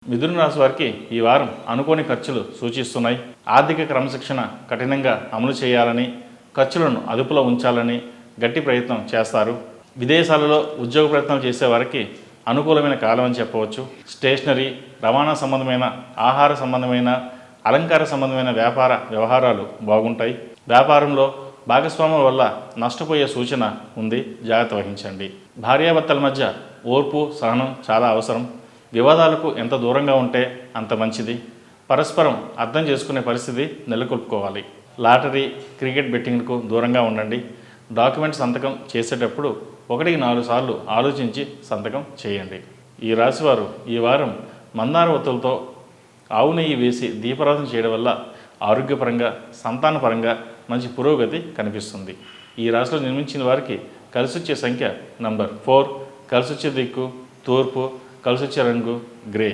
మిథున రాశి వారికి ఈ వారం అనుకోని ఖర్చులు సూచిస్తున్నాయి. ఆర్థిక క్రమశిక్షణ కఠినంగా అమలు చేయాలని, ఖర్చులను అదుపులో ఉంచాలని గట్టి ప్రయత్నం చేస్తారు. విదేశాలలో ఉద్యోగ ప్రయత్నాలు చేసే వారికి అనుకూలమైన కాలం అని చెప్పవచ్చు. స్టేషనరీ, రవాణా సంబంధమైన, ఆహార సంబంధమైన, అలంకార సంబంధమైన వ్యాపార వ్యవహారాలు బాగుంటాయి. వ్యాపారంలో భాగస్వాముల వల్ల నష్టపోయే సూచన ఉంది, జాగ్రత్త వహించండి. భార్యాభర్తల మధ్య ఓర్పు, సహనం చాలా అవసరం. వివాదాలకు ఎంత దూరంగా ఉంటే అంత మంచిది. పరస్పరం అర్థం చేసుకునే పరిస్థితి నెలకొల్పుకోవాలి. లాటరీ, క్రికెట్ బెట్టింగ్లకు దూరంగా ఉండండి. డాక్యుమెంట్ సంతకం చేసేటప్పుడు 1-4 సార్లు ఆలోచించి సంతకం చేయండి. ఈ రాశివారు ఈ వారం మందార ఒత్తులతో ఆవు నెయ్యి వేసి దీపారాధన చేయడం వల్ల ఆరోగ్యపరంగా, సంతానపరంగా మంచి పురోగతి కనిపిస్తుంది. ఈ రాశిలో జన్మించిన వారికి కలిసొచ్చే సంఖ్య నంబర్ 4, కలిసొచ్చే దిక్కు తూర్పు, కలిసొచ్చే రంగు గ్రే.